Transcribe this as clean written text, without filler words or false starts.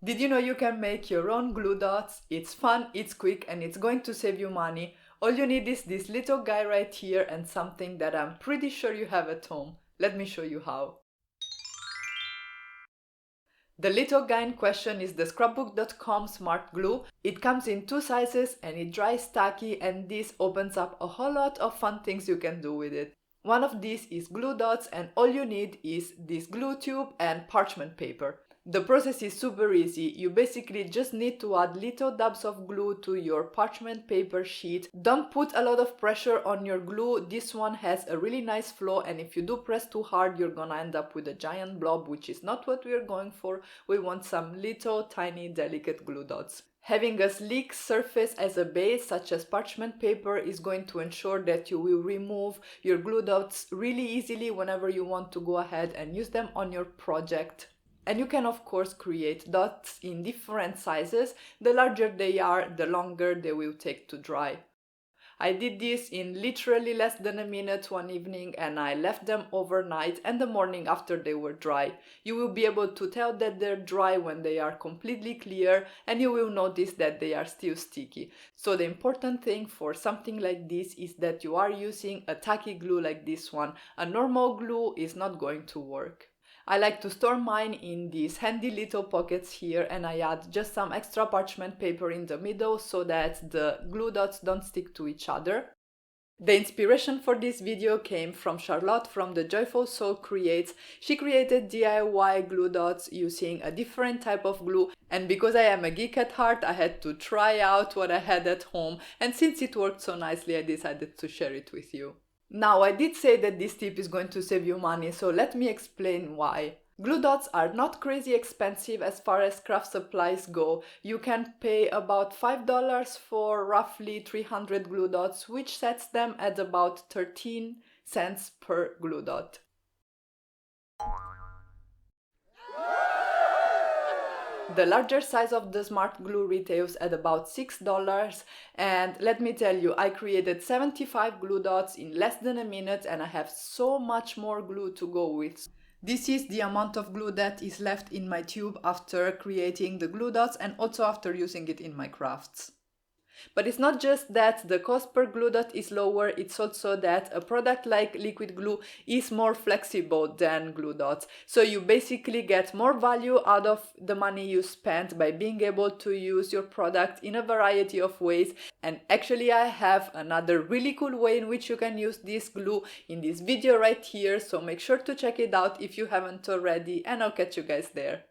Did you know you can make your own glue dots? It's fun, it's quick, and it's going to save you money. All you need is this little guy right here and something that I'm pretty sure you have at home. Let me show you how. The little guy in question is the scrapbook.com smart glue. It comes in two sizes and it dries tacky, and this opens up a whole lot of fun things you can do with it. One of these is glue dots, and all you need is this glue tube and parchment paper. The process is super easy. You basically just need to add little dabs of glue to your parchment paper sheet. Don't put a lot of pressure on your glue. This one has a really nice flow, and if you do press too hard, you're gonna end up with a giant blob, which is not what we're going for. We want some little tiny delicate glue dots. Having a sleek surface as a base, such as parchment paper, is going to ensure that you will remove your glue dots really easily whenever you want to go ahead and use them on your project. And you can of course create dots in different sizes. The larger they are, the longer they will take to dry. I did this in literally less than a minute one evening, and I left them overnight and the morning after they were dry. You will be able to tell that they're dry when they are completely clear, and you will notice that they are still sticky. So the important thing for something like this is that you are using a tacky glue like this one. A normal glue is not going to work. I like to store mine in these handy little pockets here, and I add just some extra parchment paper in the middle so that the glue dots don't stick to each other. The inspiration for this video came from Charlotte from the Joyful Soul Creates. She created DIY glue dots using a different type of glue, and because I am a geek at heart, I had to try out what I had at home, and since it worked so nicely, I decided to share it with you. Now, I did say that this tip is going to save you money, so let me explain why. Glue dots are not crazy expensive as far as craft supplies go. You can pay about $5 for roughly 300 glue dots, which sets them at about 13 cents per glue dot. The larger size of the smart glue retails at about $6, and let me tell you, I created 75 glue dots in less than a minute, and I have so much more glue to go with. This is the amount of glue that is left in my tube after creating the glue dots and also after using it in my crafts. But it's not just that the cost per glue dot is lower, it's also that a product like liquid glue is more flexible than glue dots. So you basically get more value out of the money you spent by being able to use your product in a variety of ways. And actually I have another really cool way in which you can use this glue in this video right here, so make sure to check it out if you haven't already, and I'll catch you guys there.